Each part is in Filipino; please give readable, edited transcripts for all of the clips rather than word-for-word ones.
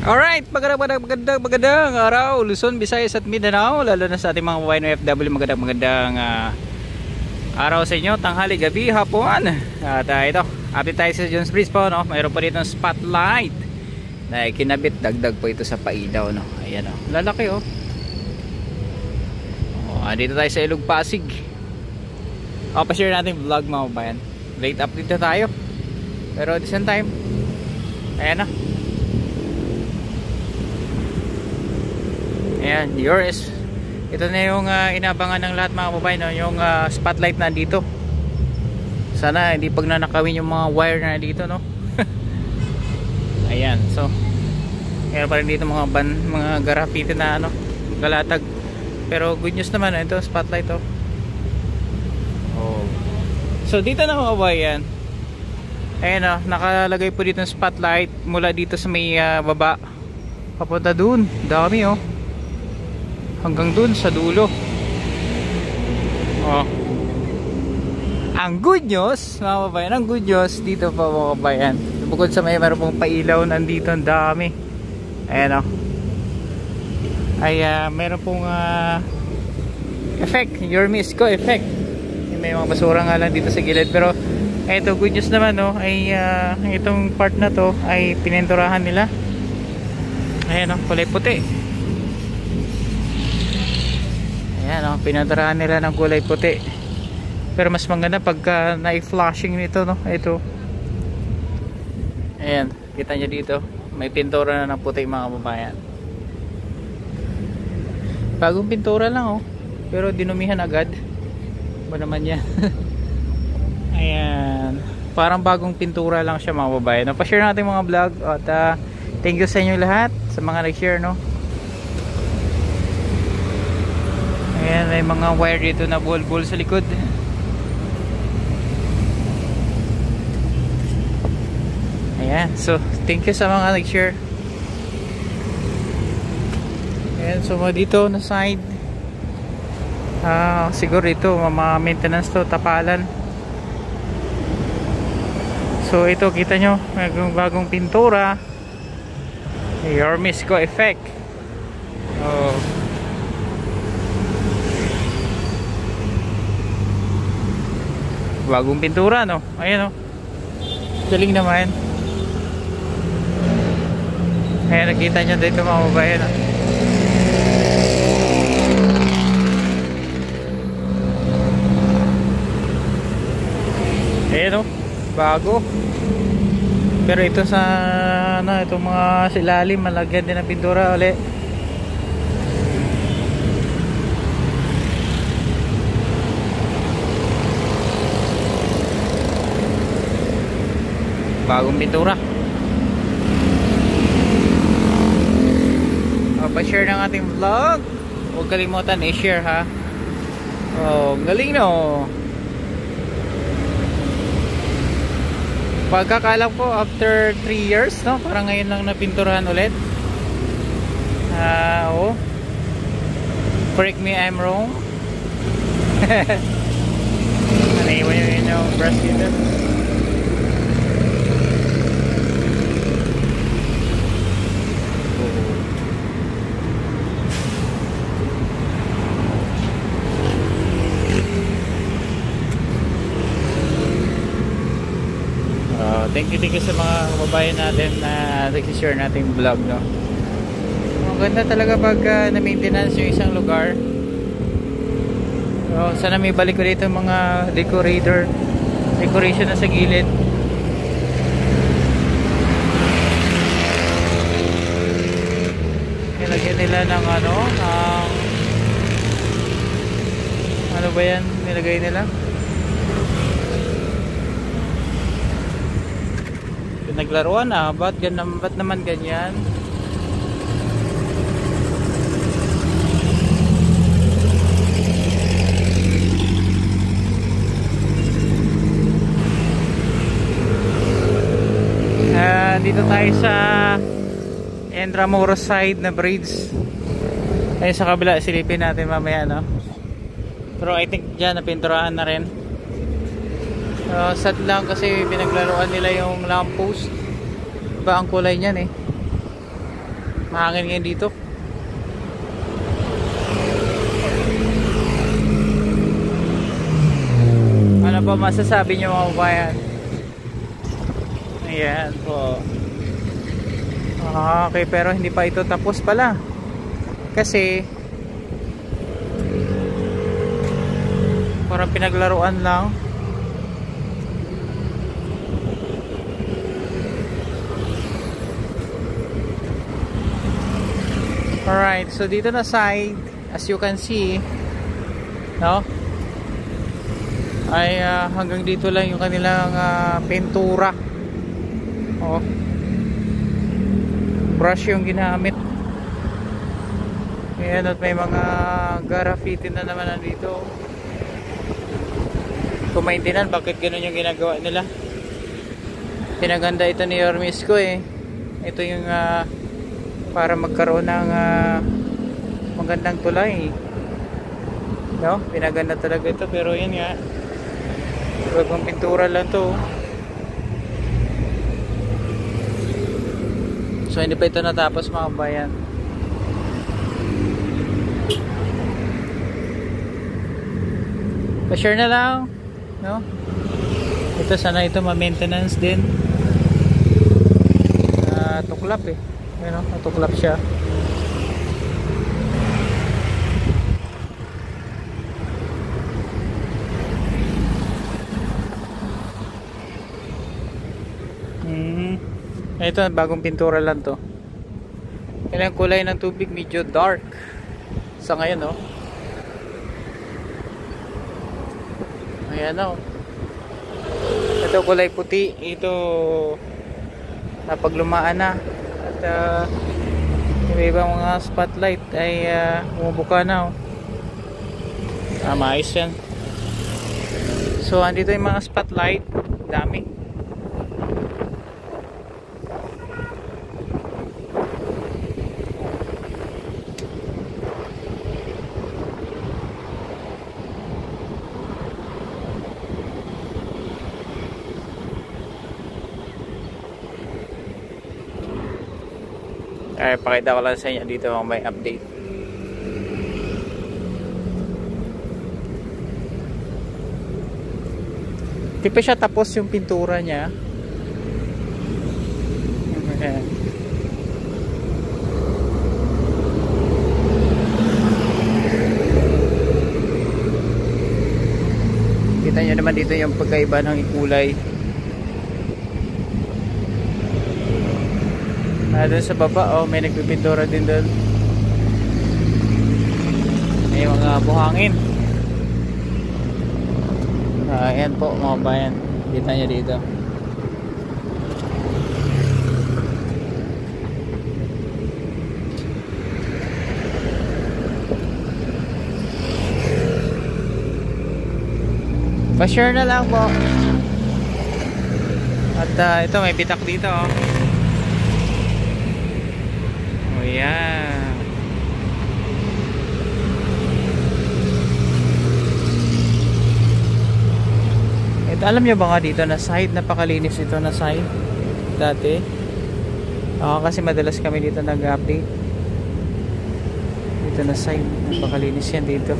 Alright, magandang araw Luzon, Visayas at Mindanao, lalo na sa ating mga kababayan OFW. Magandang araw sa inyo, tanghali, gabi, hapon. At ito, update tayo sa Jones Bridge po, no? Mayroon pa dito ng spotlight na kinabit, dagdag po ito sa pailaw, no? Ayan, oh, lalaki, oh. Dito tayo sa Ilog Pasig. Pa-share natin vlog, mga kababayan. Late update na tayo, pero at the same time, ayan, oh. Ayan, yours. Ito na yung inabangan ng lahat, mga kababayan, no? Yung spotlight na dito. Sana hindi pag nanakawin yung mga wire na dito, no? Ayan, so meron pa rin dito mga graffiti na ano, galatag. Pero good news naman, ito spotlight, oh. So dito na, mga kababayan, ayan, oh, nakalagay po dito ng spotlight mula dito sa may baba papunta dun, dami, oh, hanggang dun sa dulo. Oh. Ang good news, mga kababayan, ang good news dito pa, mga kababayan, bukod sa may meron pong pailaw nandito, ang dami. Ayan, oh, ay meron pong effect, your miss ko effect. May mga basura nga lang dito sa gilid, pero eto, good news naman, no, ay itong part na to ay pininturahan nila. Ayan, oh, kulay puti. Ayan, oh, pininturahan nila ng kulay puti. Pero mas maganda pagka na-flashing nito, no. Ito, ayan, kita nyo dito, may pintura na ng puti, mga kababayan. Bagong pintura lang, oh, pero dinumihan agad ba naman yan. Ayan, parang bagong pintura lang siya, mga kababayan. Pa-share natin mga vlog at thank you sa inyo lahat sa mga nag-share, no. Ayan, may mga wire dito na bull sa likod. Ayan, so thank you sa mga nag-share. Ayan, so dito na side, siguro ito mga maintenance to, tapalan. So ito, kita nyo, may bagong pintura, your miss ko effect. Oh, bagong pintura, no. Ayan, oh, galing naman. Ayan, nakita nyo dito, mga kababayan, oh. Ayan, oh, bago. Pero ito sa ano, itong mga silalim, malagyan din ng pintura ulit. Bagong pintura. Pa-share ng ating vlog. Huwag kalimutan i-share, ha. Oh, galing, no. Pagkakalam ko after 3 years, no, parang ngayon lang napinturahan ulit. Oh, correct me I'm wrong. Naiwan yung inyong brush dito. Thank you sa mga kababayan natin na nag-share nating vlog, no. Ang ganda talaga pag na-maintenance yung isang lugar. So, sana may balik ko dito mga decoration na sa gilid. Nilagyan nila ng ano ba yan nilagay nila? Naglaruan, ba't naman ganyan? Dito tayo sa Intramuros side na bridge. Ayun sa kabila, silipin natin mamaya, no? Pero I think dyan napinturahan na rin. Sad lang kasi pinaglaruan nila yung lamppost. Iba ang kulay niyan, eh. Mahangin ngayon dito. Ano pa masasabi niyo mga kabayan? Ayan po. Okay, pero hindi pa ito tapos pala. Kasi parang pinaglaruan lang. Alright, so dito na side, as you can see, no? Ay hanggang dito lang yung kanilang pintura. Oh. Brush yung ginamit. Ayan, at may mga graffiti na naman nandito. Kung maintindihan bakit ganun yung ginagawa nila. Pinaganda ito ni Hermes ko eh. Ito yung para magkaroon ng magandang tulay, no? Pinaganda talaga ito, pero yun nga, bagong pintura lang to. So hindi pa ito natapos mga bayan. Pa-share na lang, no? Ito sana ito ma-maintenance din. Tuklap eh. Ayun, natuklap siya. Ito, bagong pintura lang to. Kailang kulay ng tubig medyo dark sa ngayon, no? Ayan, no? Ito kulay puti. Ito napaglumaan na. At yung ibang mga spotlight ay bumubuka na, oh. Maayos yan. So andito yung mga spotlight, dami. Ay, pakita ko lang sa inyo dito kung may update. Di pa siya tapos yung pintura niya. Ayan. Kita nyo naman dito yung pagkaiba ng kulay. Doon sa baba, oh, may nagpipintura din doon. May mga buhangin. Ayan po mga bayan, kita nyo dito. Pa-share na lang po. At ito may bitak dito, oh. Ayan. Ito, alam nyo ba nga dito na side, napakalinis ito na side dati. Kasi madalas kami dito nag-update. Dito na side, napakalinis yan dito.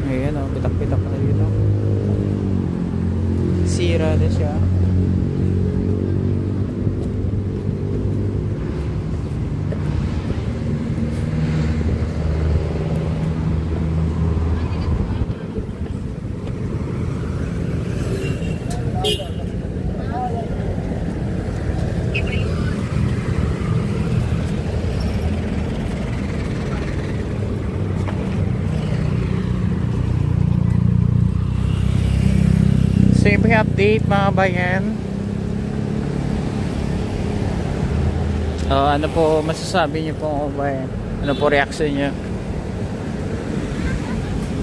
Ayan, oh, bitak-bitak na dito. Sira na siya. So yung update mga bayan, ano po masasabi nyo po mga bayan? Ano po reaction nyo?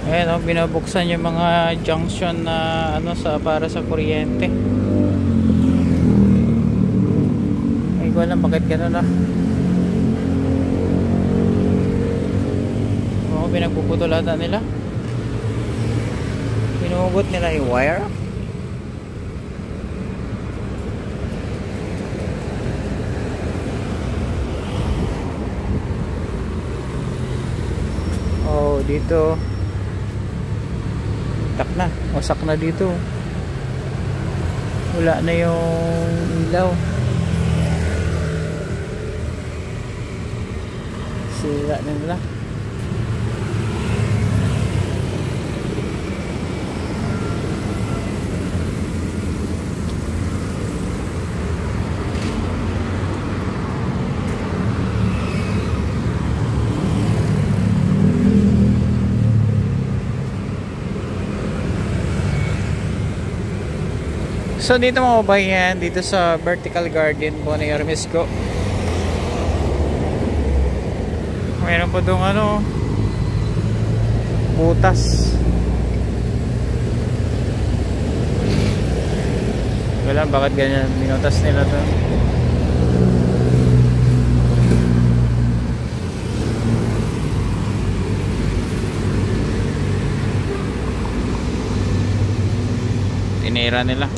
Ayan, binubuksan yung mga junction na para sa kuryente. Ay ko alam bakit gano'n na. Pinagpuputol ata nila. Pinuhugot nila yung wire. dito tak na, wasak na dito, wala na yung ilaw, sira na nila. So dito mga kabayan, dito sa vertical garden po ni Hermesco, mayroon po doon ano, butas. Wala, bakit ganyan binutas nila doon? Tinira nila.